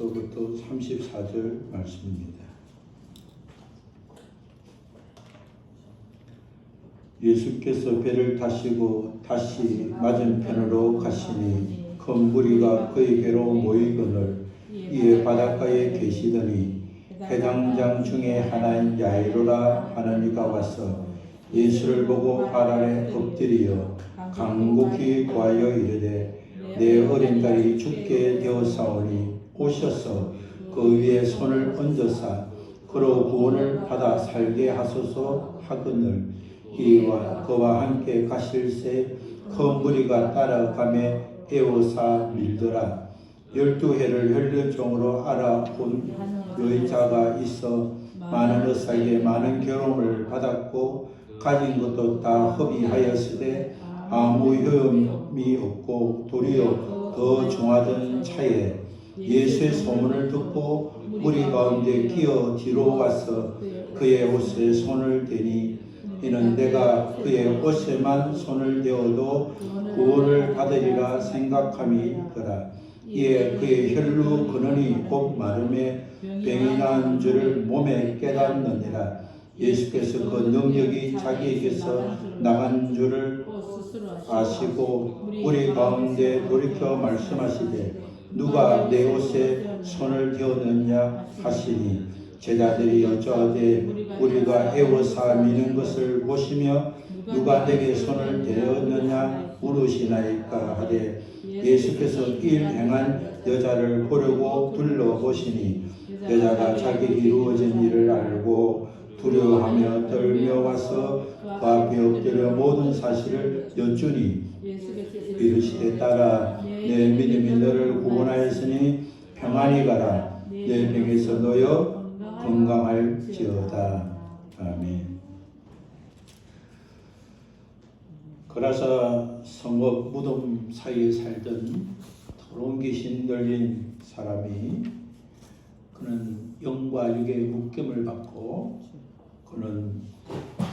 31절서부터 34절 말씀입니다. 예수께서 배를 타시고 다시 맞은편으로 가시니 큰 무리가 그에게로 모이거늘 이에 바닷가에 계시더니 회당장 중에 하나인 야이로라 하는 이가 와서 예수를 보고 발 아래 엎드리어 간곡히 구하여 이르되 내 어린 딸이 죽게 되었사오니 오셔서 그 위에 손을 얹어사 그로 구원을 받아 살게 하소서 하거늘 이와 그와 함께 가실새 큰 무리가 따라가며 애워사 밀더라. 12해를 혈련종으로 알아본 여자가 있어 많은 의사에게 많은 괴로움을 받았고 가진 것도 다 허비하였으되 아무 효험이 없고 도리어 더 중하던 차에 예수의 소문을 듣고 무리 가운데 끼어 뒤로 와서 그의 옷에 손을 대니 이는 내가 그의 옷에만 손을 대어도 구원을 받으리라 생각함이더라. 이에 그의 혈루 근원이 곧 마름에 병이 난 줄을 몸에 깨닫느니라. 예수께서 그 능력이 자기에게서 나간 줄을 아시고 우리 가운데 돌이켜 말씀하시되 누가 내 옷에 손을 대었느냐 하시니 제자들이 여쭤하되 우리가 애워사 미는 것을 보시며 누가 내게 손을 대었느냐 물으시나이까 하되 예수께서 일 행한 여자를 보려고 둘러보시니 여자가 자기 이루어진 일을 알고 두려워하며 떨며 와서 그 앞에 엎드려 모든 사실을 여쭈니 이르시되 딸아 내 믿음이 너를 구원하였으니 평안히 가라 내 병에서 놓여 건강할지어다. 아멘. 그라사 성읍 무덤 사이에 살던 더러운 귀신 들린 사람이 그는 영과 육의 묶임을 받고 그는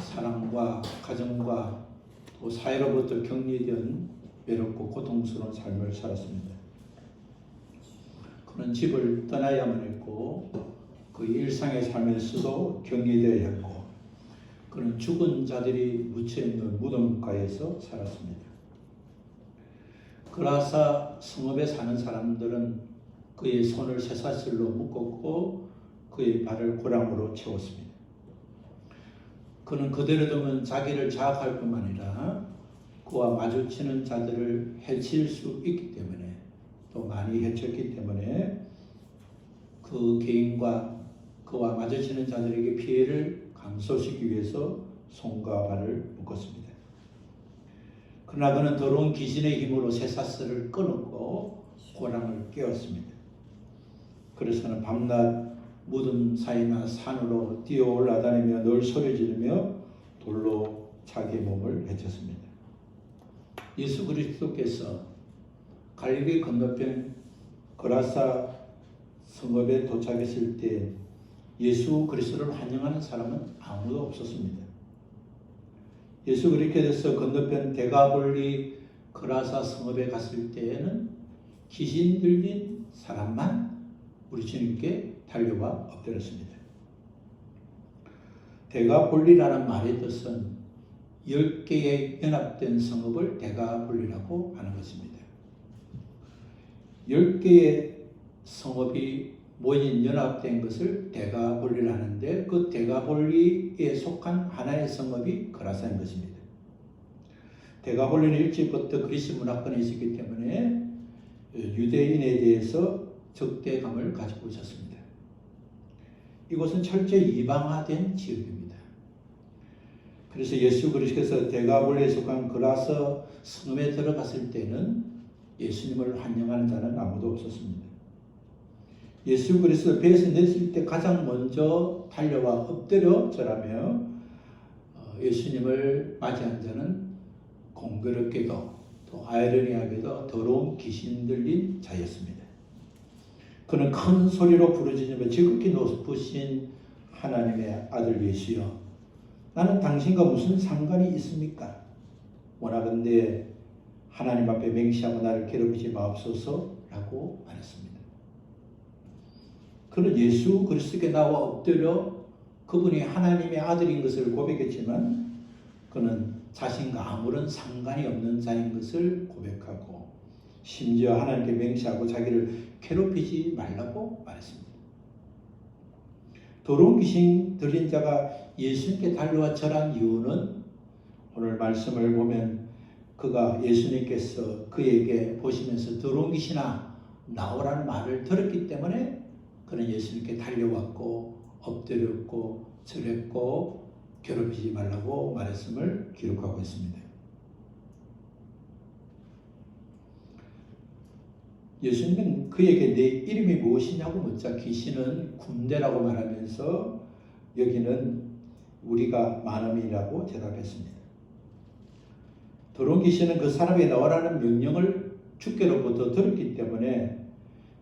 사랑과 가정과 또 사회로부터 격리된 외롭고 고통스러운 삶을 살았습니다. 그는 집을 떠나야만 했고 그 일상의 삶에서도 격리되어야 했고 그는 죽은 자들이 묻혀있는 무덤가에서 살았습니다. 그라사 성읍에 사는 사람들은 그의 손을 쇠사슬로 묶었고 그의 발을 고랑으로 채웠습니다. 그는 그대로 두면 자기를 자학할 뿐만 아니라 그와 마주치는 자들을 해칠 수 있기 때문에 또 많이 해쳤기 때문에 그 개인과 그와 마주치는 자들에게 피해를 감소시키기 위해서 손과 발을 묶었습니다. 그러나 그는 더러운 귀신의 힘으로 쇠사슬을 끊었고 고랑을 깨웠습니다. 그래서는 밤낮 무덤 사이나 산으로 뛰어 올라다니며 늘 소리 지르며 돌로 자기 몸을 해쳤습니다. 예수 그리스도께서 갈릴리 건너편 그라사 성읍에 도착했을 때 예수 그리스도를 환영하는 사람은 아무도 없었습니다. 예수 그리스도께서 건너편 데가볼리 그라사 성읍에 갔을 때에는 귀신 들린 사람만 우리 주님께 달려와 엎드렸습니다. 데가볼리라는 말의 뜻은 10개의 연합된 성읍을 데가볼리라고 하는 것입니다. 10개의 성읍이 모인 연합된 것을 데가볼리라 하는데 그 데가볼리에 속한 하나의 성읍이 그라사인 것입니다. 데가볼리는 일찍부터 그리스 문화권에 있었기 때문에 유대인에 대해서 적대감을 가지고 있었습니다. 이곳은 철저히 이방화된 지역입니다. 그래서 예수 그리스도께서 데가볼리에 속한 그라사 성읍에 들어갔을 때는 예수님을 환영하는 자는 아무도 없었습니다. 예수 그리스도 배에서 내실 때 가장 먼저 달려와 엎드려 절하며 예수님을 맞이한 자는 공교롭게도 또 아이러니하게도 더러운 귀신 들린 자였습니다. 그는 큰 소리로 부르짖으며 지극히 높으신 하나님의 아들 예수여 나는 당신과 무슨 상관이 있습니까? 원하건대 하나님 앞에 맹세하고 나를 괴롭히지 마옵소서 라고 말했습니다. 그는 예수 그리스도께 나와 엎드려 그분이 하나님의 아들인 것을 고백했지만 그는 자신과 아무런 상관이 없는 자인 것을 고백하고 심지어 하나님께 맹세하고 자기를 괴롭히지 말라고 말했습니다. 더러운 귀신 들린 자가 예수님께 달려와 절한 이유는 오늘 말씀을 보면 그가 예수님께서 그에게 보시면서 더러운 귀신아 나오라는 말을 들었기 때문에 그는 예수님께 달려왔고 엎드렸고 절했고 괴롭히지 말라고 말했음을 기록하고 있습니다. 예수님은 그에게 내 이름이 무엇이냐고 묻자 귀신은 군대라고 말하면서 여기는 우리가 만음이라고 대답했습니다. 더러운 귀신은 그 사람에게 나오라는 명령을 주께로부터 들었기 때문에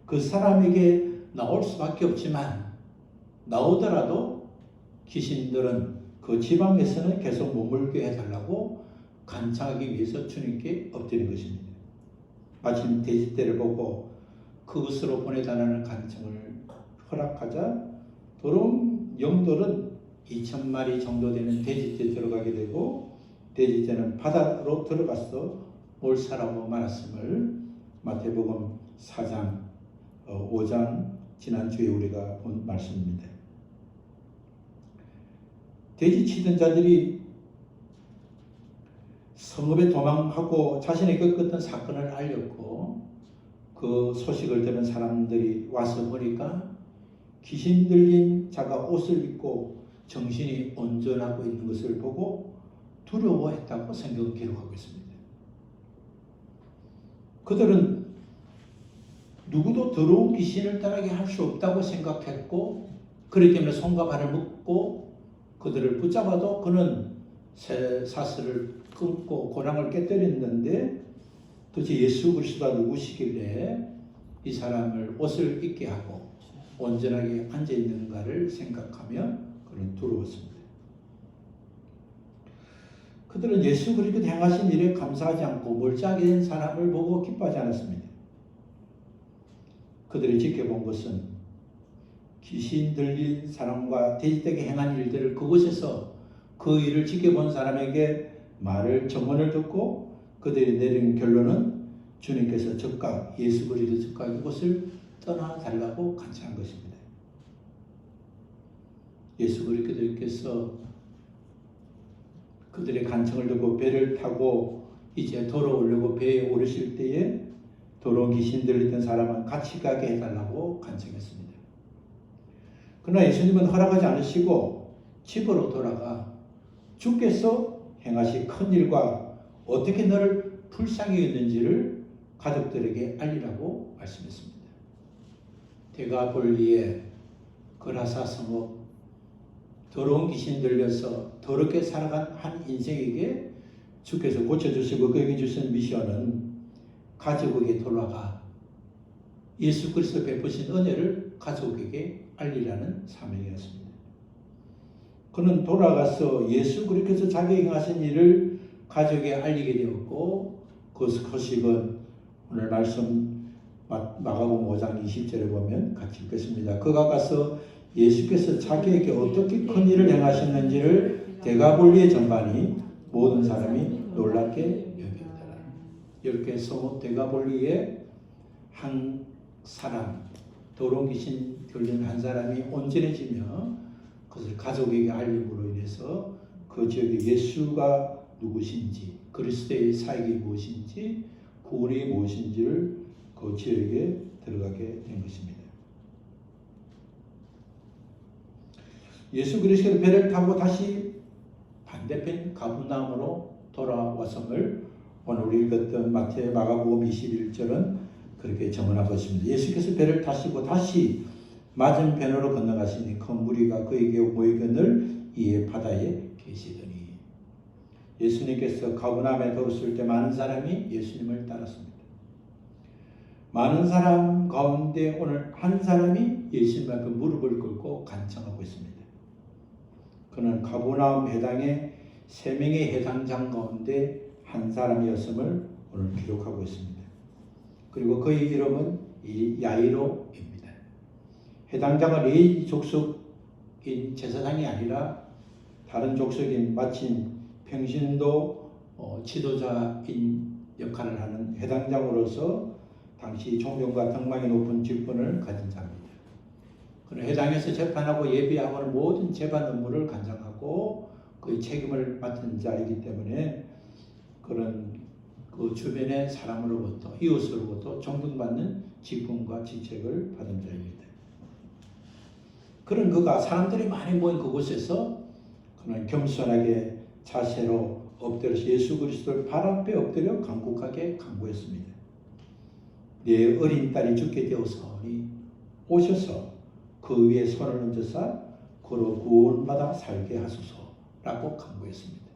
그 사람에게 나올 수밖에 없지만 나오더라도 귀신들은 그 지방에서는 계속 머물게 해달라고 간청하기 위해서 주님께 엎드린 것입니다. 마침 돼지떼를 보고 그것으로 보내달라는 간청을 허락하자 더러운 영들은 2,000마리 정도 되는 돼지떼에 들어가게 되고 돼지떼는 바다로 들어가서 몰살하고 말았음을 마태복음 4장 5장 지난주에 우리가 본 말씀입니다. 돼지 치던 자들이 성읍에 도망하고 자신이 겪었던 사건을 알렸고 그 소식을 들은 사람들이 와서 보니까 귀신 들린 자가 옷을 입고 정신이 온전하고 있는 것을 보고 두려워했다고 성경은 기록하고 있습니다. 그들은 누구도 더러운 귀신을 따르게 할 수 없다고 생각했고 그렇기 때문에 손과 발을 묶고 그들을 붙잡아도 그는 새 사슬을 끊고 고랑을 깨뜨렸는데 도대체 예수 그리스도가 누구시길래 이 사람을 옷을 입게 하고 온전하게 앉아있는가를 생각하며 그는 두려웠습니다. 그들은 예수 그리스도 행하신 일에 감사하지 않고 멀쩡하게 된 사람을 보고 기뻐하지 않았습니다. 그들이 지켜본 것은 귀신 들린 사람과 돼지떼에게 행한 일들을 그곳에서 그 일을 지켜본 사람에게 말을 정언을 듣고 그들이 내린 결론은 주님께서 즉각 예수 그리스도 즉각 이곳을 떠나달라고 간청한 것입니다. 예수 그리스도께서 그들의 간청을 듣고 배를 타고 이제 돌아오려고 배에 오르실 때에 더러운 귀신 들렸던 사람은 같이 가게 해달라고 간청했습니다. 그러나 예수님은 허락하지 않으시고 집으로 돌아가 주께서 행하신 큰 일과 어떻게 너를 불쌍히 여겼는지를 가족들에게 알리라고 말씀했습니다. 데가볼리의 그라사 성읍 더러운 귀신 들려서 더럽게 살아간 한 인생에게 주께서 고쳐주시고 그에게 주신 미션은 가족에게 돌아가 예수 그리스도 베푸신 은혜를 가족에게 알리라는 사명이었습니다. 그는 돌아가서 예수 그리스도께서 자기에게 행하신 일을 가족에게 알리게 되었고 그 소식은 오늘 말씀 마가복음 5장 20절에 보면 같이 읽겠습니다. 그가 가서 예수께서 자기에게 어떻게 큰 일을 행하셨는지를 데가볼리의 전반이 모든 사람이 놀랍게 여겼더라. 이렇게 성읍 데가볼리에 한 사람, 더러운 귀신 들린 한 사람이 온전해지며 그것을 가족에게 알림으로 인해서 그 지역에 예수가 누구신지, 그리스도의 사역이 무엇인지, 구원이 무엇인지를 그 지역에 들어가게 된 것입니다. 예수 그리스도의 배를 타고 다시 반대편 가버나움으로 돌아왔음을 오늘 우리 읽었던 마태 마가복음 21절은 그렇게 정언하고 있습니다. 예수께서 배를 타시고 다시 맞은편으로 건너가시니 큰 무리가 그에게 모이거늘 이에 바다에 계시더니 예수님께서 가버나움에 들어섰을 때 많은 사람이 예수님을 따랐습니다. 많은 사람 가운데 오늘 한 사람이 예수님 앞에 무릎을 꿇고 간청하고 있습니다. 그는 가버나움 해당의 3명의 해당장 가운데 한 사람이었음을 오늘 기록하고 있습니다. 그리고 그의 이름은 야이로입니다. 해당자가 레위 족속인 제사장이 아니라 다른 족속인 마침 평신도 지도자인 역할을 하는 해당장으로서 당시 존경과 덕망이 높은 직분을 가진 자입니다. 그는 해당에서 재판하고 예비하고는 모든 재판 업무를 관장하고 그 책임을 맡은 자이기 때문에 그런 그 주변의 사람으로부터 이웃으로부터 존경받는 직분과 직책을 받은 자입니다. 그런 그가 사람들이 많이 모인 그곳에서 그는 겸손하게 자세로 엎드려서 예수 그리스도를 발 앞에 엎드려 간곡하게 간구했습니다. 내 어린 딸이 죽게 되었사오니 오셔서 그 위에 손을 얹으사 그로 구원받아 살게 하소서라고 간구했습니다.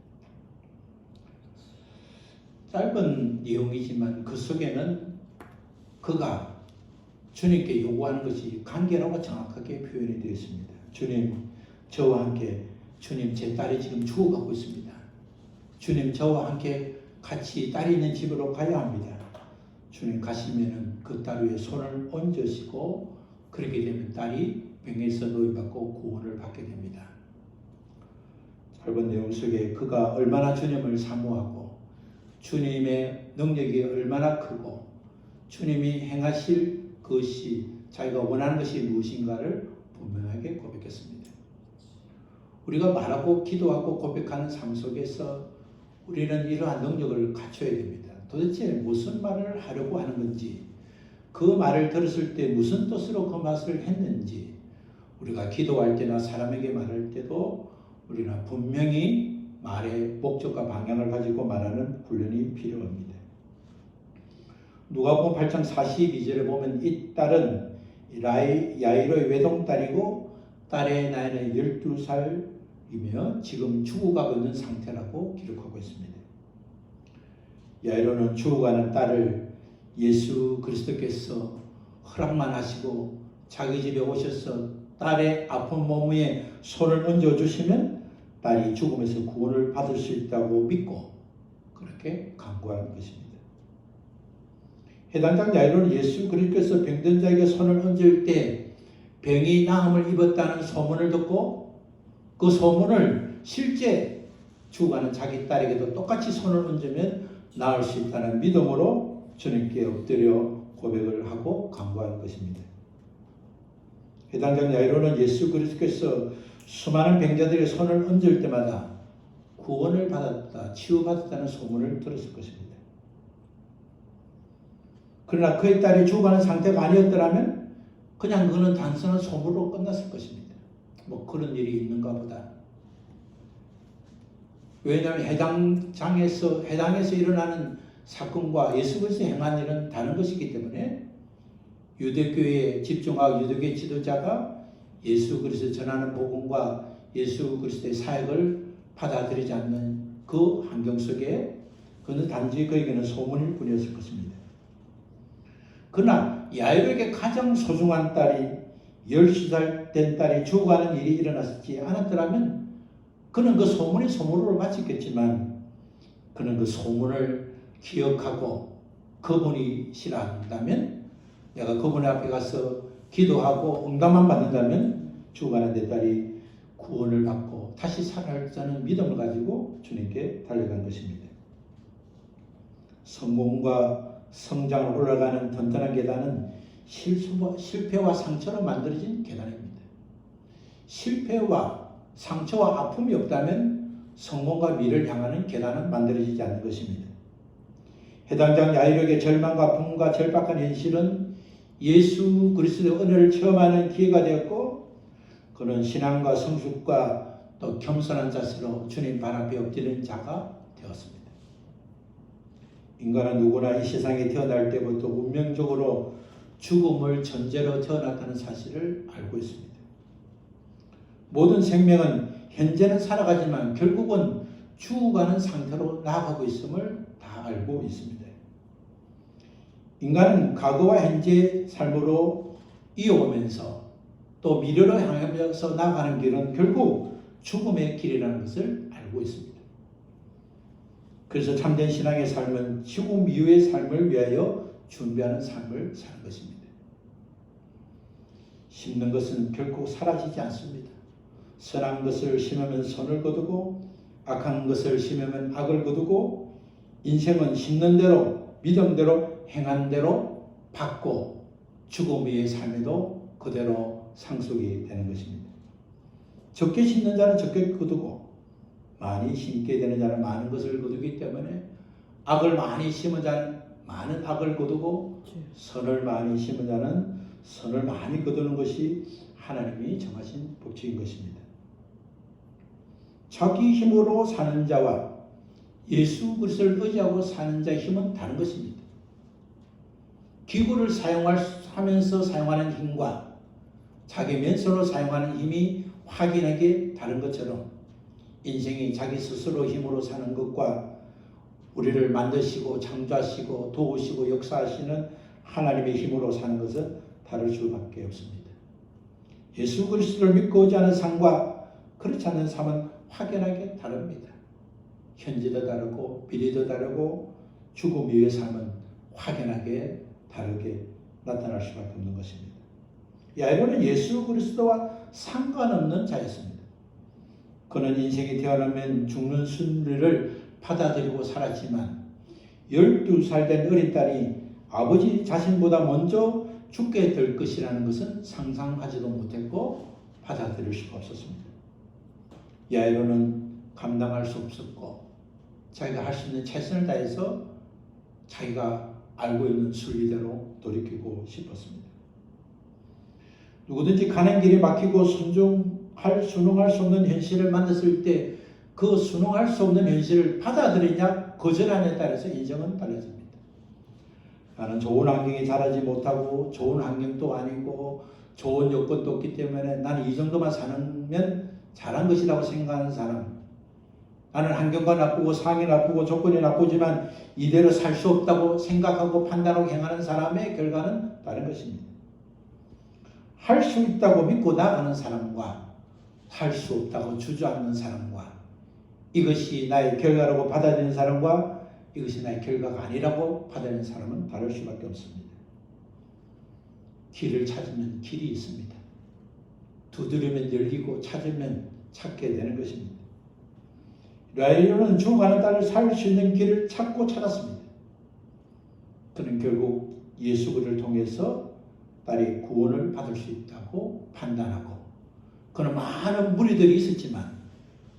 짧은 내용이지만 그 속에는 그가 주님께 요구하는 것이 간결하고 정확하게 표현이 되어 있습니다. 주님, 저와 함께, 주님, 제 딸이 지금 죽어가고 있습니다. 주님, 저와 함께 같이 딸이 있는 집으로 가야 합니다. 주님, 가시면은 그 딸 위에 손을 얹으시고 그렇게 되면 딸이 병에서 노임받고 구원을 받게 됩니다. 짧은 내용 속에 그가 얼마나 주님을 사모하고 주님의 능력이 얼마나 크고 주님이 행하실 것이 자기가 원하는 것이 무엇인가를 분명하게 고백했습니다. 우리가 말하고 기도하고 고백하는 삶 속에서 우리는 이러한 능력을 갖춰야 됩니다. 도대체 무슨 말을 하려고 하는 건지, 그 말을 들었을 때 무슨 뜻으로 그 말을 했는지, 우리가 기도할 때나 사람에게 말할 때도 우리는 분명히 말의 목적과 방향을 가지고 말하는 훈련이 필요합니다. 누가복음 8장 42절에 보면 이 딸은 야이로의 외동딸이고 딸의 나이는 12살이며 지금 죽어가고 있는 상태라고 기록하고 있습니다. 야이로는 죽어가는 딸을 예수 그리스도께서 허락만 하시고 자기 집에 오셔서 딸의 아픈 몸 위에 손을 얹어주시면 딸이 죽음에서 구원을 받을 수 있다고 믿고 그렇게 간구하는 것입니다. 해당장 야이로는 예수 그리스도께서 병든 자에게 손을 얹을 때 병이 나음을 입었다는 소문을 듣고 그 소문을 실제 죽어가는 자기 딸에게도 똑같이 손을 얹으면 나을 수 있다는 믿음으로 주님께 엎드려 고백을 하고 간구하는 것입니다. 해당장 야이로는 예수 그리스도께서 수많은 병자들의 손을 얹을 때마다 구원을 받았다, 치유받았다는 소문을 들었을 것입니다. 그러나 그의 딸이 죽어가는 상태가 아니었더라면 그냥 그는 단순한 소문으로 끝났을 것입니다. 뭐 그런 일이 있는가 보다. 왜냐하면 해당에서 일어나는 사건과 예수 그리스도 행한 일은 다른 것이기 때문에 유대교회에 집중하고 유대교회 지도자가 예수 그리스도 전하는 복음과 예수 그리스도의 사역을 받아들이지 않는 그 환경 속에 그는 단지 그에게는 소문일 뿐이었을 것입니다. 그러나 야이로에게 가장 소중한 딸이 12살 된 딸이 죽어가는 일이 일어났지 않았더라면 그는 그 소문이 소문으로 마쳤겠지만 그는 그 소문을 기억하고 그분이 싫어한다면 내가 그분 앞에 가서 기도하고 응답만 받는다면 죽어가는 내 딸이 구원을 받고 다시 살아나는 믿음을 가지고 주님께 달려간 것입니다. 성공과 성장을 올라가는 튼튼한 계단은 실패와 상처로 만들어진 계단입니다. 실패와 상처와 아픔이 없다면 성공과 미를 향하는 계단은 만들어지지 않는 것입니다. 해당장 야이로에게 절망과 아픔과 절박한 현실은 예수 그리스도의 은혜를 체험하는 기회가 되었고 그는 신앙과 성숙과 또 겸손한 자세로 주님 발 앞에 엎드리는 자가 되었습니다. 인간은 누구나 이 세상에 태어날 때부터 운명적으로 죽음을 전제로 태어났다는 사실을 알고 있습니다. 모든 생명은 현재는 살아가지만 결국은 죽어가는 상태로 나아가고 있음을 다 알고 있습니다. 인간은 과거와 현재의 삶으로 이어오면서 또 미래로 향하면서 나아가는 길은 결국 죽음의 길이라는 것을 알고 있습니다. 그래서 참된 신앙의 삶은 죽음 이후의 삶을 위하여 준비하는 삶을 사는 것입니다. 심는 것은 결코 사라지지 않습니다. 선한 것을 심으면 선을 거두고 악한 것을 심으면 악을 거두고 인생은 심는 대로 믿음대로 행한 대로 받고 죽음 위의 삶에도 그대로 상속이 되는 것입니다. 적게 심는 자는 적게 거두고 많이 심게 되는 자는 많은 것을 거두기 때문에 악을 많이 심은 자는 많은 악을 거두고 선을 많이 심은 자는 선을 많이 거두는 것이 하나님이 정하신 법칙인 것입니다. 자기 힘으로 사는 자와 예수 그리스도를 의지하고 사는 자의 힘은 다른 것입니다. 기구를 사용하면서 사용하는 힘과 자기 맨손으로 사용하는 힘이 확연하게 다른 것처럼 인생이 자기 스스로 힘으로 사는 것과 우리를 만드시고 창조하시고 도우시고 역사하시는 하나님의 힘으로 사는 것은 다를 수밖에 없습니다. 예수 그리스도를 믿고 오지 않은 삶과 그렇지 않은 삶은 확연하게 다릅니다. 현재도 다르고 미래도 다르고 죽음 이후의 삶은 확연하게 다르게 나타날 수밖에 없는 것입니다. 야이로는 예수 그리스도와 상관없는 자였습니다. 그는 인생이 태어나면 죽는 순리를 받아들이고 살았지만 12살 된 어린 딸이 아버지 자신보다 먼저 죽게 될 것이라는 것은 상상하지도 못했고 받아들일 수가 없었습니다. 야이로는 감당할 수 없었고 자기가 할 수 있는 최선을 다해서 자기가 알고 있는 순리대로 돌이키고 싶었습니다. 누구든지 가는 길이 막히고 순응할 수 없는 현실을 만났을 때 그 순응할 수 없는 현실을 받아들이냐 거절하냐에 따라서 인생은 달라집니다. 나는 좋은 환경에 자라지 못하고 좋은 환경도 아니고 좋은 여건도 없기 때문에 나는 이 정도만 사면 잘한 것이라고 생각하는 사람, 나는 환경과 나쁘고 상이 나쁘고 조건이 나쁘지만 이대로 살 수 없다고 생각하고 판단하고 행하는 사람의 결과는 다른 것입니다. 할 수 있다고 믿고 나가는 사람과 할 수 없다고 주저앉는 사람과 이것이 나의 결과라고 받아들이는 사람과 이것이 나의 결과가 아니라고 받아들이는 사람은 다를 수밖에 없습니다. 길을 찾으면 길이 있습니다. 두드리면 열리고 찾으면 찾게 되는 것입니다. 야이로는 죽어가는 딸을 살 수 있는 길을 찾고 찾았습니다. 그는 결국 예수 그리스도를 통해서 딸이 구원을 받을 수 있다고 판단하고 그는 많은 무리들이 있었지만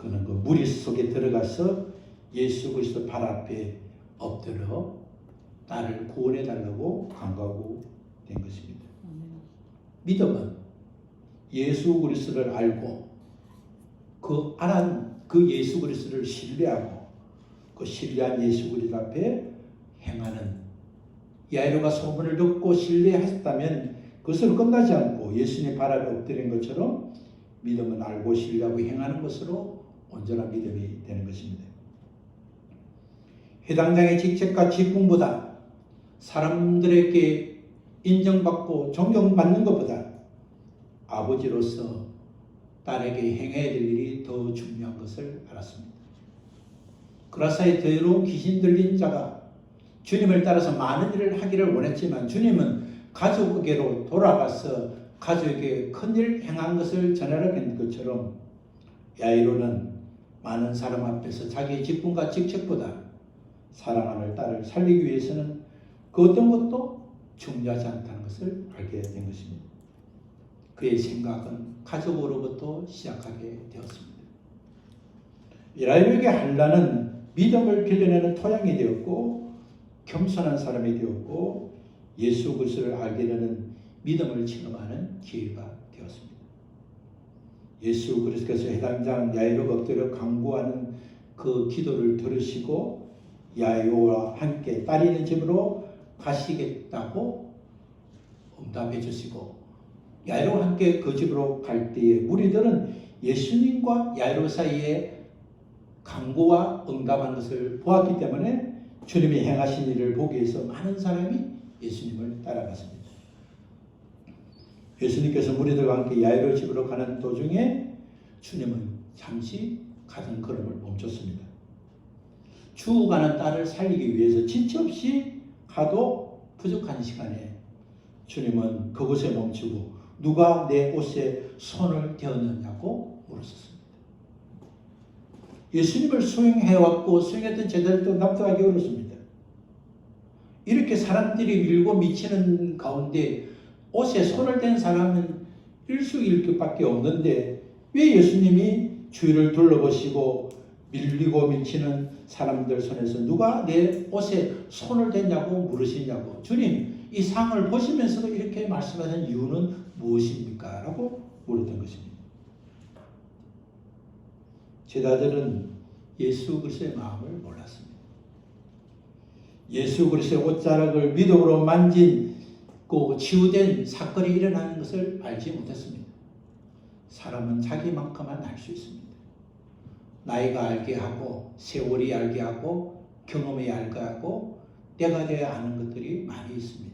그는 그 무리 속에 들어가서 예수 그리스도 발 앞에 엎드려 딸을 구원해 달라고 간구하고 된 것입니다. 믿음은 예수 그리스도를 알고 그 예수 그리스도를 신뢰하고 그 신뢰한 예수 그리스도 앞에 행하는 야이로가 소문을 듣고 신뢰했다면 그것으로 끝나지 않고 예수님 발 앞에 엎드린 것처럼 믿음은 알고 신뢰하고 행하는 것으로 온전한 믿음이 되는 것입니다. 해당장의 직책과 직분보다 사람들에게 인정받고 존경받는 것보다 아버지로서 딸에게 행해야 될 일이 더 중요한 것을 알았습니다. 그라사의 더러운 귀신 들린 자가 주님을 따라서 많은 일을 하기를 원했지만 주님은 가족에게로 돌아가서 가족에게 큰일 행한 것을 전하라고 했는 것처럼 야이로는 많은 사람 앞에서 자기의 직분과 직책보다 사랑하는 딸을 살리기 위해서는 그 어떤 것도 중요하지 않다는 것을 알게 된 것입니다. 그의 생각은 가족으로부터 시작하게 되었습니다. 야이로에게 한란은 믿음을 길러내는 토양이 되었고 겸손한 사람이 되었고 예수 그리스도를 알게 되는 믿음을 체험하는 기회가 되었습니다. 예수 그리스도께서 해당장 야이로가 엎드려 간구하는 그 기도를 들으시고 야이로와 함께 딸이 있는 집으로 가시겠다고 응답해 주시고 야이로와 함께 그 집으로 갈 때에 무리들은 예수님과 야이로 사이에 간구와 응답한 것을 보았기 때문에 주님이 행하신 일을 보기 위해서 많은 사람이 예수님을 따라갔습니다. 예수님께서 무리들과 함께 야이로 집으로 가는 도중에 주님은 잠시 가던 걸음을 멈췄습니다. 죽어가는 딸을 살리기 위해서 지체 없이 가도 부족한 시간에 주님은 그곳에 멈추고 누가 내 옷에 손을 대었느냐고 물었었습니다. 예수님을 수행해왔고 수행했던 제자들도 납득하기 어렵습니다. 이렇게 사람들이 밀고 미치는 가운데 옷에 손을 댄 사람은 일수일격밖에 없는데 왜 예수님이 주위를 둘러보시고 밀리고 미치는 사람들 손에서 누가 내 옷에 손을 댔냐고 물으시냐고, 주님 이 상을 보시면서도 이렇게 말씀하신 이유는 무엇입니까? 라고 물었던 것입니다. 제자들은 예수 그리스도의 마음을 몰랐습니다. 예수 그리스도의 옷자락을 믿음으로 만진고 치유된 사건이 일어나는 것을 알지 못했습니다. 사람은 자기만큼만 알 수 있습니다. 나이가 알게 하고 세월이 알게 하고 경험이 알게 하고 때가 되어야 아는 것들이 많이 있습니다.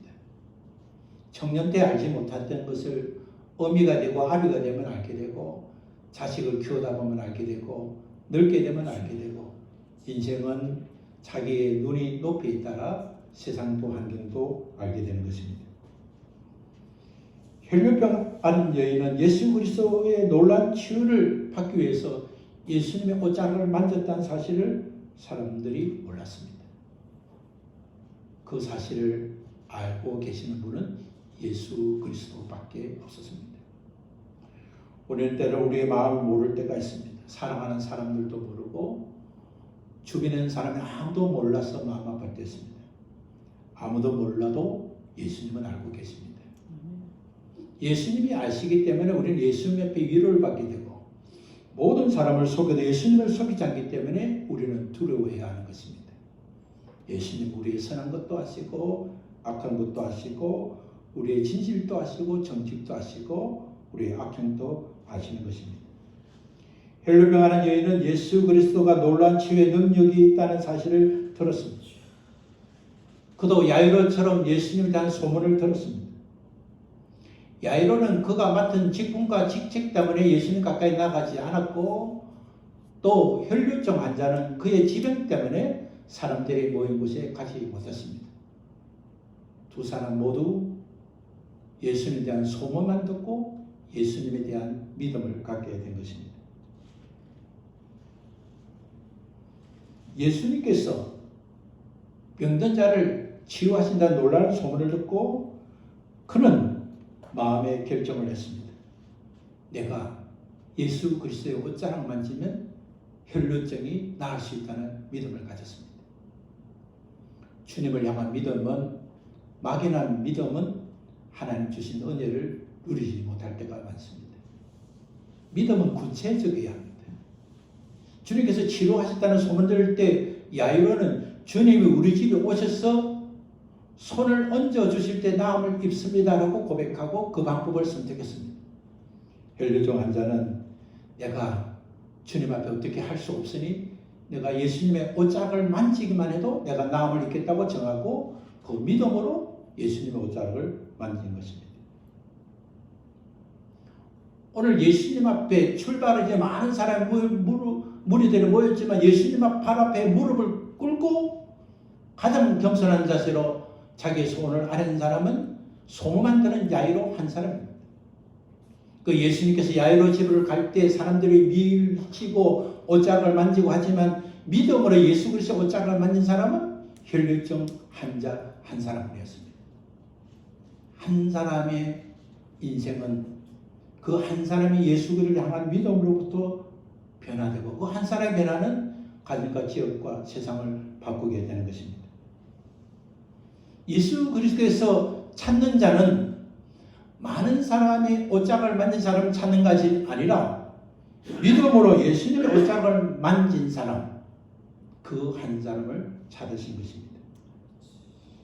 청년 때 알지 못했던 것을 어미가 되고 아비가 되면 알게 되고 자식을 키우다 보면 알게 되고 늙게 되면 알게 되고, 인생은 자기의 눈이 높이에 따라 세상도 환경도 알게 되는 것입니다. 혈류병 앓은 여인은 예수 그리스도의 놀라운 치유를 받기 위해서 예수님의 옷자락을 만졌다는 사실을 사람들이 몰랐습니다. 그 사실을 알고 계시는 분은 예수 그리스도밖에 없었습니다. 우리는 때로 우리의 마음을 모를 때가 있습니다. 사랑하는 사람들도 모르고 주변에 사람이 아무도 몰라서 마음 아플 때 있습니다. 아무도 몰라도 예수님은 알고 계십니다. 예수님이 아시기 때문에 우리는 예수님 앞에 위로를 받게 되고, 모든 사람을 속여도 예수님을 속이지 않기 때문에 우리는 두려워해야 하는 것입니다. 예수님 우리의 선한 것도 아시고 악한 것도 아시고 우리의 진실도 아시고 정직도 아시고 우리의 악행도 아시는 것입니다. 혈류병하는 여인은 예수 그리스도가 놀라운 치유의 능력이 있다는 사실을 들었습니다. 그도 야이로처럼 예수님에 대한 소문을 들었습니다. 야이로는 그가 맡은 직분과 직책 때문에 예수님 가까이 나가지 않았고, 또 혈류증 환자는 그의 지병 때문에 사람들이 모인 곳에 가지 못했습니다. 두 사람 모두 예수님에 대한 소문만 듣고 예수님에 대한 믿음을 갖게 된 것입니다. 예수님께서 병든 자를 치유하신다는 놀라운 소문을 듣고 그는 마음의 결정을 했습니다. 내가 예수 그리스도의 옷자락 만지면 혈류증이 나을 수 있다는 믿음을 가졌습니다. 주님을 향한 믿음은, 막연한 믿음은 하나님 주신 은혜를 누리지 못할 때가 많습니다. 믿음은 구체적이어야 합니다. 주님께서 치료하셨다는 소문 들을 때 야이로는 주님이 우리 집에 오셔서 손을 얹어 주실 때 나음을 입습니다라고 고백하고 그 방법을 선택했습니다. 혈류증 환자는 내가 주님 앞에 어떻게 할 수 없으니 내가 예수님의 옷자락을 만지기만 해도 내가 나음을 입겠다고 정하고 그 믿음으로 예수님의 옷자락을 만진 것입니다. 오늘 예수님 앞에 출발을 이제 많은 사람이 무리들이 모였지만 예수님 발 앞에 무릎을 꿇고 가장 겸손한 자세로 자기의 소원을 아는 사람은 소문만 듣는 야이로 한 사람입니다. 그 예수님께서 야이로 집을 갈 때 사람들이 밀치고 옷자락을 만지고 하지만 믿음으로 예수 그리스도 옷자락을 만진 사람은 혈류증 환자 한 사람이었습니다. 한 사람의 인생은 그 한 사람이 예수 그리스도를 향한 믿음으로부터 변화되고 그 한 사람의 변화는 가정과 지역과 세상을 바꾸게 되는 것입니다. 예수 그리스도에서 찾는 자는 많은 사람의 옷자락을 만진 사람을 찾는 것이 아니라 믿음으로 예수님의 옷자락을 만진 사람, 그 한 사람을 찾으신 것입니다.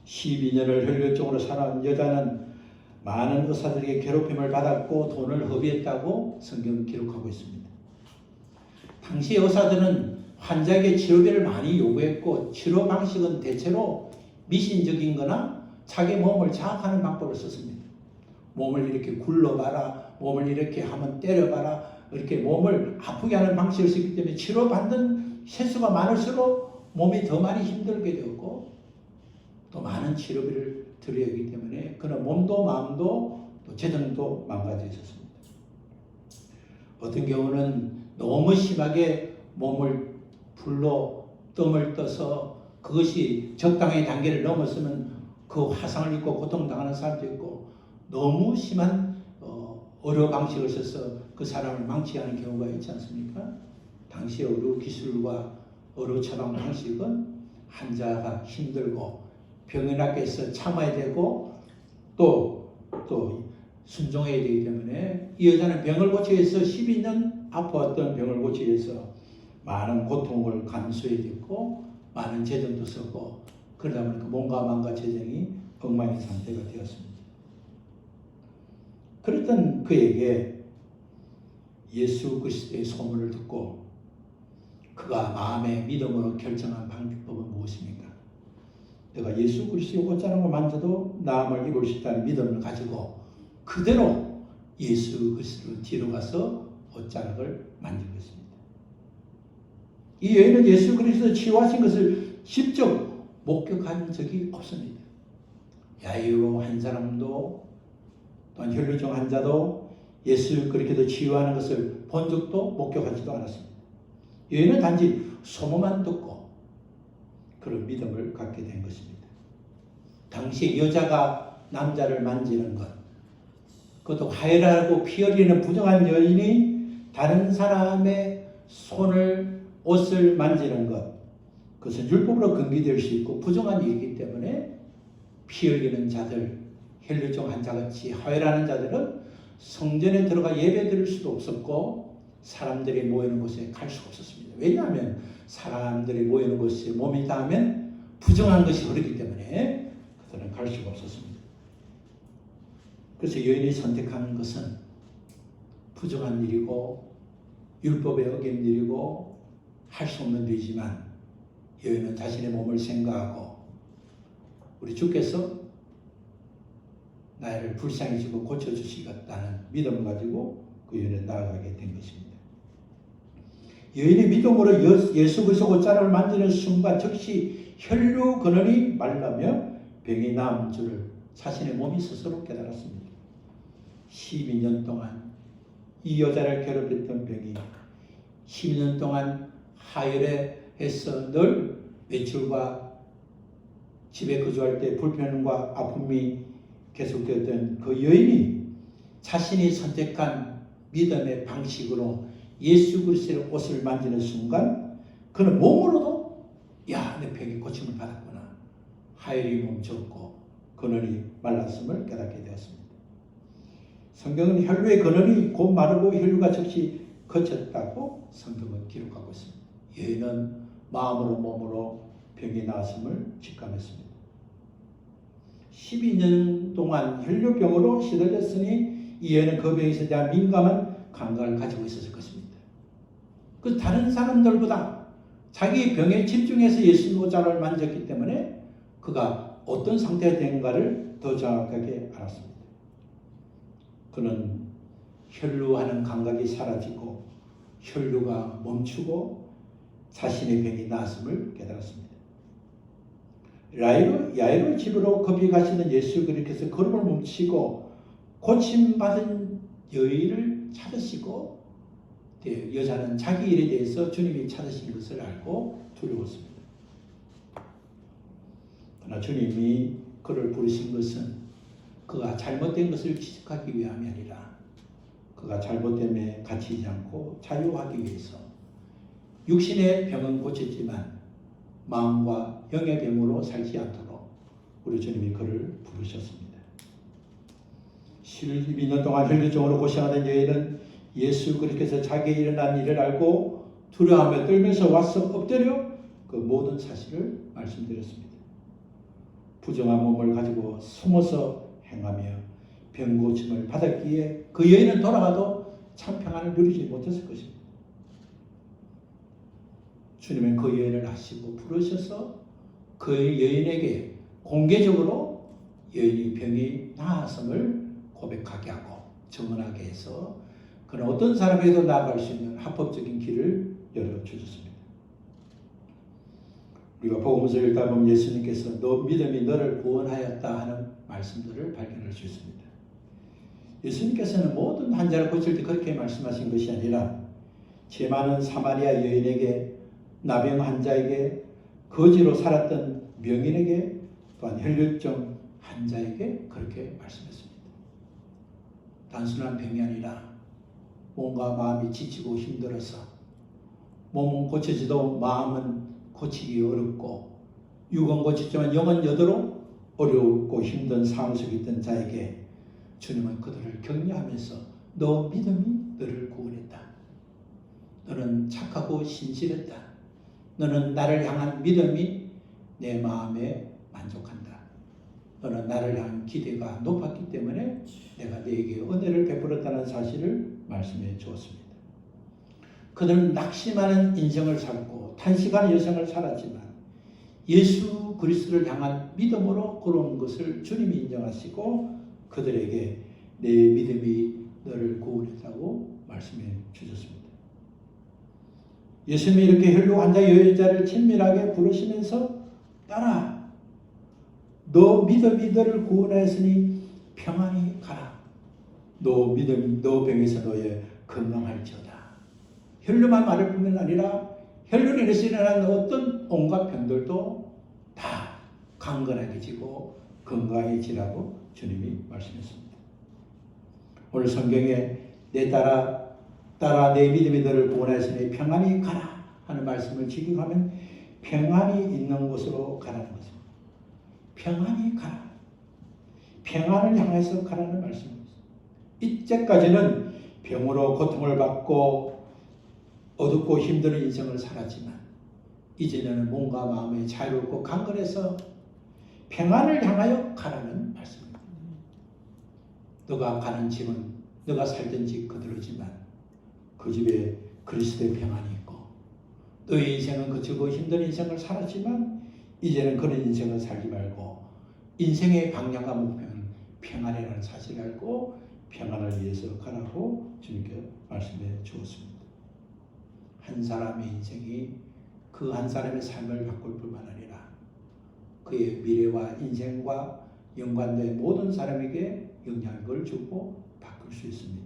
12년을 혈류증으로 살아온 여자는 많은 의사들에게 괴롭힘을 받았고 돈을 허비했다고 성경은 기록하고 있습니다. 당시 의사들은 환자에게 치료비를 많이 요구했고 치료 방식은 대체로 미신적인 거나 자기 몸을 자극하는 방법을 썼습니다. 몸을 이렇게 굴러봐라, 몸을 이렇게 하면 때려봐라, 이렇게 몸을 아프게 하는 방식을 썼기 때문에 치료받는 횟수가 많을수록 몸이 더 많이 힘들게 되었고 또 많은 치료비를 들여야 하기 때문에 그는 몸도 마음도 또 재정도 망가져 있었습니다. 어떤 경우는 너무 심하게 몸을 불로 뜸을 떠서 그것이 적당의 단계를 넘었으면 그 화상을 입고 고통당하는 사람도 있고, 너무 심한 의료 방식을 써서 그 사람을 망치하는 경우가 있지 않습니까? 당시 의료 기술과 의료 처방 방식은 환자가 힘들고 병원 앞에서 참아야 되고 또 순종해야 되기 때문에, 이 여자는 병을 고치기 위해서 12년 아파왔던 병을 고치기 위해서 많은 고통을 감수해야 됐고 많은 재정도 썼고, 그러다 보니까 몸과 마음과 재정이 엉망인 상태가 되었습니다. 그랬던 그에게 예수 그리스도의 소문을 듣고 그가 마음의 믿음으로 결정한 방법은 무엇입니까? 내가 예수 그리스도의 옷자락을 만져도 나음을 입을 수 있다는 믿음을 가지고 그대로 예수 그리스도 뒤로 가서 옷자락을 만지고 있습니다. 이 여인은 예수 그리스도 치유하신 것을 직접 목격한 적이 없습니다. 야이로 한 사람도 또한 혈루증 환자도 예수 그리스도 치유하는 것을 본 적도 목격하지도 않았습니다. 여인은 단지 소문만 듣고 그런 믿음을 갖게 된 것입니다. 당시 여자가 남자를 만지는 것, 그것도 화해라고 피 흘리는 부정한 여인이 다른 사람의 손을, 옷을 만지는 것, 그것은 율법으로 금기될 수 있고 부정한 일이기 때문에 피 흘리는 자들, 혈루증 환자같이 화해라는 자들은 성전에 들어가 예배 드릴 수도 없었고 사람들이 모이는 곳에 갈 수가 없었습니다. 왜냐하면 사람들이 모이는 곳에 몸이 닿으면 부정한 것이 흐르기 때문에 그들은 갈 수가 없었습니다. 그래서 여인이 선택하는 것은 부정한 일이고 율법에 어긴 일이고 할 수 없는 일이지만, 여인은 자신의 몸을 생각하고 우리 주께서 나를 불쌍히 주고 고쳐주시겠다는 믿음을 가지고 그 여인은 나아가게 된 것입니다. 여인의 믿음으로 예수 그리스도 옷자락을 만지는 순간 즉시 혈류 근원이 말라며 병이 나은 줄을 자신의 몸이 스스로 깨달았습니다. 12년 동안 이 여자를 괴롭혔던 병이 12년 동안 하혈에서 늘 외출과 집에 거주할 때 불편과 아픔이 계속되었던 그 여인이 자신이 선택한 믿음의 방식으로 예수 그리스도의 옷을 만지는 순간 그는 몸으로도 내 병이 고침을 받았구나, 하혈이 멈췄고 근원이 말랐음을 깨닫게 되었습니다. 성경은 혈류의 근원이 곧 마르고 혈류가 즉시 거쳤다고 성경은 기록하고 있습니다. 여인은 마음으로 몸으로 병이 나았음을 직감했습니다. 12년 동안 혈류병으로 시달렸으니 이 여인은 그 병에 대한 민감한 감각을 가지고 있었을 것입니다. 그 다른 사람들보다 자기 병에 집중해서 예수 옷자락을 만졌기 때문에 그가 어떤 상태가 된가를 더 정확하게 알았습니다. 그는 혈류하는 감각이 사라지고 혈류가 멈추고 자신의 병이 나았음을 깨달았습니다. 야이로 집으로 급히 가시는 예수 그리스도께서 걸음을 멈추고 고침받은 여인을 찾으시고, 여자는 자기 일에 대해서 주님이 찾으신 것을 알고 두려웠습니다. 그러나 주님이 그를 부르신 것은 그가 잘못된 것을 지적하기 위함이 아니라 그가 잘못됨에 갇히지 않고 자유하기 위해서, 육신의 병은 고쳤지만 마음과 영의 병으로 살지 않도록 우리 주님이 그를 부르셨습니다. 12년 동안 혈류증으로 고생하던 여인은 예수 그리스도께서 자기의 일어난 일을 알고 두려워하며 떨면서 와서 엎드려 그 모든 사실을 말씀드렸습니다. 부정한 몸을 가지고 숨어서 행하며 병 고침을 받았기에 그 여인은 돌아가도 참 평안을 누리지 못했을 것입니다. 주님은 그 여인을 아시고 부르셔서 그 여인에게 공개적으로 여인이 병이 나았음을 고백하게 하고 증언하게 해서 그는 어떤 사람에게도 나아갈 수 있는 합법적인 길을 열어주셨습니다. 우리가 복음서 읽다 보면 예수님께서 너 믿음이 너를 구원하였다 하는 말씀들을 발견할 수 있습니다. 예수님께서는 모든 환자를 고칠 때 그렇게 말씀하신 것이 아니라 죄 많은 사마리아 여인에게, 나병 환자에게, 거지로 살았던 명인에게, 또한 혈류증 환자에게 그렇게 말씀했습니다. 단순한 병이 아니라 몸과 마음이 지치고 힘들어서 몸은 고쳐지도 마음은 고치기 어렵고, 육은 고치지만 영은 여더러 어렵고 힘든 상황 속에 있던 자에게 주님은 그들을 격려하면서 너 믿음이 너를 구원했다. 너는 착하고 신실했다. 너는 나를 향한 믿음이 내 마음에 만족한다. 너는 나를 향한 기대가 높았기 때문에 내가 너에게 은혜를 베풀었다는 사실을 말씀해 주었습니다. 그들은 낙심하는 인생을 살고 탄식하는 여생을 살았지만 예수 그리스도를 향한 믿음으로 걸어온 것을 주님이 인정하시고 그들에게 내 믿음이 너를 구원했다고 말씀해 주셨습니다. 예수님이 이렇게 혈류 환자 여자를 친밀하게 부르시면서 따라 너 믿음이 너를 구원하였으니 평안히 가라. 너 병에서 너의 건강할지어다. 혈류만 말할 뿐만 아니라 혈류로 인해서 일어나는 어떤 온갖 병들도 다 강건해지고 건강해지라고 주님이 말씀했습니다. 오늘 성경에 내 따라 내 믿음이 너를 구원하였으니 평안히 가라 하는 말씀을 직역하면 평안이 있는 곳으로 가라는 것입니다. 평안히 가라. 평안을 향해서 가라는 말씀입니다. 이때까지는 병으로 고통을 받고 어둡고 힘든 인생을 살았지만 이제는 몸과 마음이 자유롭고 강건해서 평안을 향하여 가라는 말씀입니다. 너가 가는 집은 너가 살던 집 그대로지만 그 집에 그리스도의 평안이 있고, 너의 인생은 거치고 힘든 인생을 살았지만 이제는 그런 인생을 살지 말고 인생의 방향과 목표는 평안이라는 사실을 알고 평안을 위해서 가라고 주님께 말씀해 주었습니다. 한 사람의 인생이 그 한 사람의 삶을 바꿀 뿐만 아니라 그의 미래와 인생과 연관된 모든 사람에게 영향을 주고 바꿀 수 있습니다.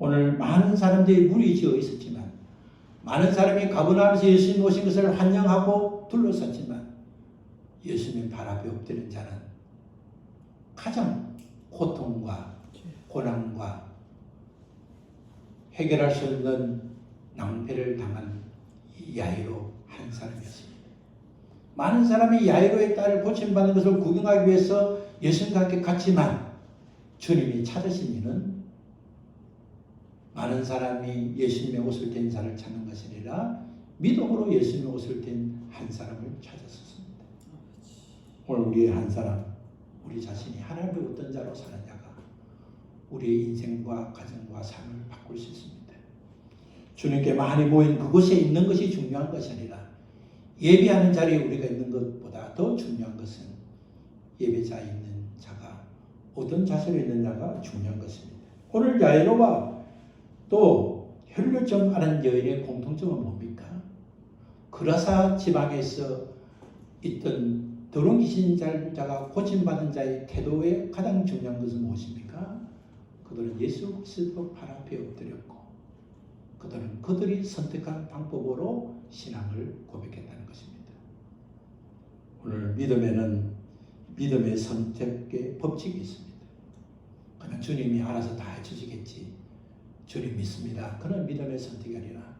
오늘 많은 사람들이 무리지어 있었지만, 많은 사람이 가버나움에서 예수님 오신 것을 환영하고 둘러쌌지만 예수님 발 앞에 엎드린 자는 가장 고통과 고난과 해결할 수 없는 낭패를 당한 야이로 한 사람이었습니다. 많은 사람이 야이로의 딸을 고침받는 것을 구경하기 위해서 예수님과 함께 갔지만 주님이 찾으신 이는 많은 사람이 예수님의 옷을 댄 자를 찾는 것이 아니라 믿음으로 예수님의 옷을 댄 한 사람을 찾았었습니다. 오늘 우리의 한 사람, 우리 자신이 하나님의 어떤 자로 사는 자가 우리의 인생과 가정과 삶을 바꿀 수 있습니다. 주님께 많이 모인 그곳에 있는 것이 중요한 것이 아니라 예배하는 자리에 우리가 있는 것보다 더 중요한 것은 예배자에 있는 자가 어떤 자세로 있는 자가 중요한 것입니다. 오늘 야이로와 또 혈류증 앓은 여인의 공통점은 뭡니까? 그라사 지방에서 있던 더러운 귀신 자가 고침받은 자의 태도의 가장 중요한 것은 무엇입니까? 그들은 예수 그리스도 발 앞에 엎드렸고 그들은 그들이 선택한 방법으로 신앙을 고백했다는 것입니다. 오늘 믿음에는 믿음의 선택의 법칙이 있습니다. 그러면 주님이 알아서 다 해주시겠지. 주님 믿습니다. 그런 믿음의 선택이 아니라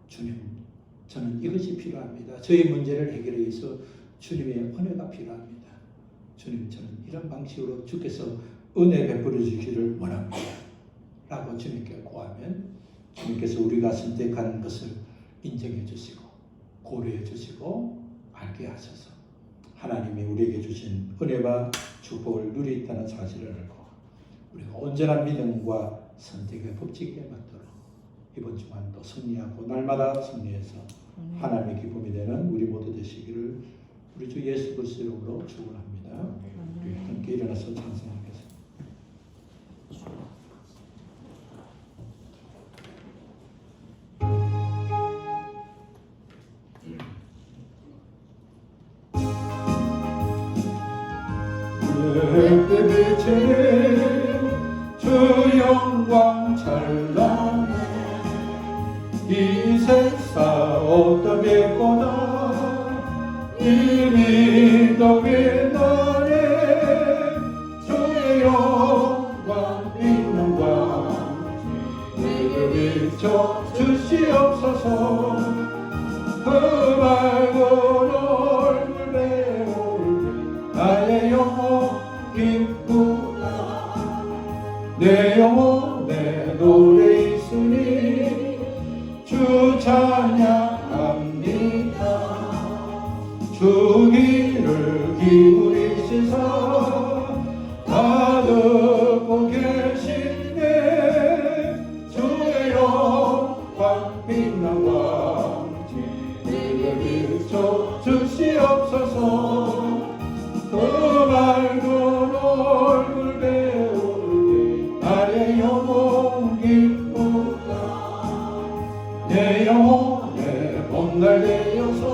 주님, 저는 이것이 필요합니다. 저의 문제를 해결하기 위해서 주님의 은혜가 필요합니다. 주님, 저는 이런 방식으로 주께서 은혜 베풀어 주시기를 원합니다. 라고 주님께 구하면 주님께서 우리가 선택한 것을 인정해 주시고 고려해 주시고 알게 하셔서 하나님이 우리에게 주신 은혜와 축복을 누리 있다는 사실을 알고 우리가 온전한 믿음과 선택의 법칙에 맞도록 이번 주간도 승리하고 날마다 승리해서 하나님의 기쁨이 되는 우리 모두 되시기를 우리 주 예수 그리스도 이름으로 축원합니다. 우리 함께 일어나서 찬송하겠습니다. 햇빛에 영광 찬란해 이 세상 어떤 예보다 이 믿음의 날에 주의 영광 빛난 광 내게 비춰 주시옵소서 그 밝은 얼굴 배울 나의 영혼 기쁘다 내 영혼에 노래 있으니 주 찬양합니다 주 귀를 기울이시사 다 듣고 계시네 주의 영광 빛난 왕지 내게 비춰 주시옵소서 그 밝은 얼굴 배우니 나의 영혼 기쁘다 내 영혼에 봄날 되어서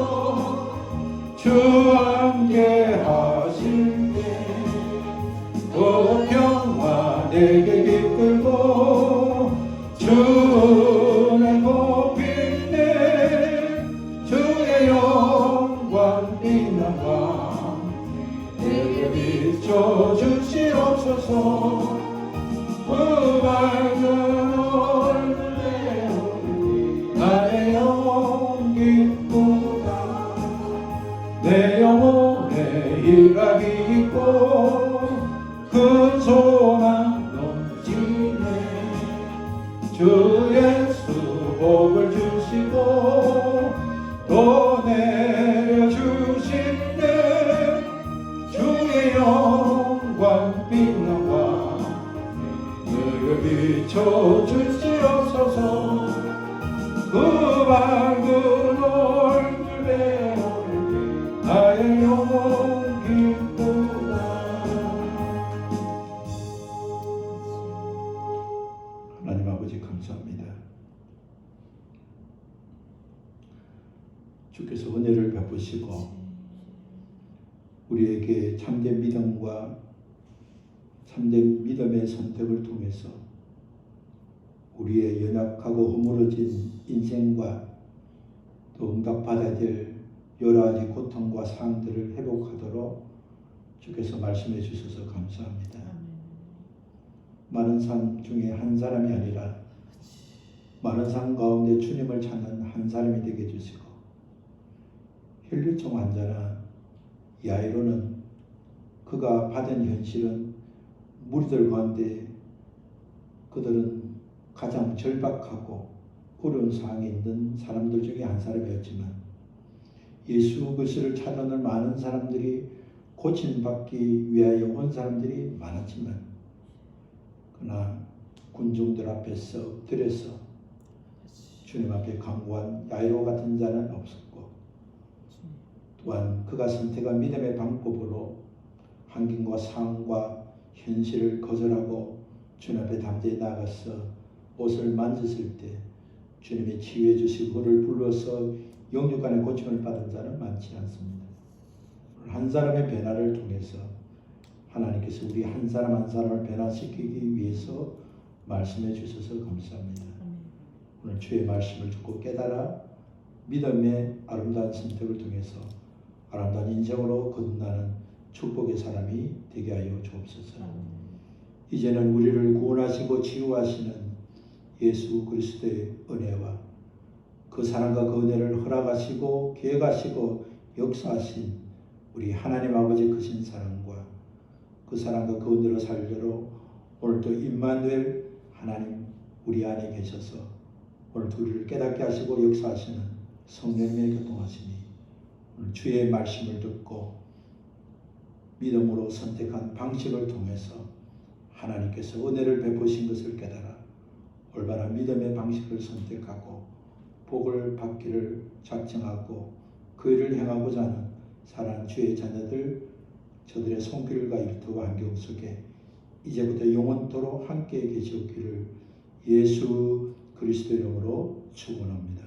주 함께 하실 때그 평화 내게 이끌고 주 은혜 곱히네 주의 영광 빛난 왕 내게 비춰 주시옵소서 그 밝은 얼굴 배우니 나의 영혼 기쁘다 내 영혼에 일각이 있고 큰 소망 넘치네 주 예수 복을 주시고 또 내려주시네 주의 영광 빛난 왕 내게 비춰 주시옵소서 그 밝은 얼굴 배울 나의 영혼 기쁘다 하나님 아버지 감사합니다. 주께서 은혜를 베푸시고 우리에게 참된 믿음과 참된 믿음의 선택을 통해서 우리의 연약하고 허물어진 인생과 또 응답받아야 될 여러 가지 고통과 상들을 회복하도록 주께서 말씀해 주셔서 감사합니다. 많은 삶 중에 한 사람이 아니라 많은 삶 가운데 주님을 찾는 한 사람이 되게 해주시고 혈류증 환자나 야이로는 그가 받은 현실은 무리들 가운데 그들은 가장 절박하고 어려운 상황에 있는 사람들 중에 한 사람이었지만 예수 그리스도를 찾는 많은 사람들이 고침받기 위하여 온 사람들이 많았지만 그러나 군중들 앞에서 엎드려서 주님 앞에 간구한 야이로 같은 자는 없었고 또한 그가 선택한 믿음의 방법으로 환경과 상황과 현실을 거절하고 주님 앞에 담대히 나가서 옷을 만졌을 때 주님이 치유해 주시고 그를 불러서 영육간의 고침을 받은 자는 많지 않습니다. 한 사람의 변화를 통해서 하나님께서 우리 한 사람 한 사람을 변화시키기 위해서 말씀해 주셔서 감사합니다. 오늘 주의 말씀을 듣고 깨달아 믿음의 아름다운 선택을 통해서 아름다운 인생으로 거듭나는 축복의 사람이 되게 하여 주옵소서. 이제는 우리를 구원하시고 치유하시는 예수 그리스도의 은혜와 그 사랑과 그 은혜를 허락하시고 계획하시고 역사하신 우리 하나님 아버지 크신 사랑과 그 사랑과 그 은혜로 살도록 오늘도 임마누엘 하나님 우리 안에 계셔서 오늘도 우리를 깨닫게 하시고 역사하시는 성령님의 교통하시니 오늘 주의 말씀을 듣고 믿음으로 선택한 방식을 통해서 하나님께서 은혜를 베푸신 것을 깨달아 올바른 믿음의 방식을 선택하고 복을 받기를 작정하고 그 일을 행하고자 하는 사랑하는 주의 자녀들 저들의 손길과 일터와 환경 속에 이제부터 영원토록 함께 계시옵기를 예수 그리스도 이름으로 축원합니다.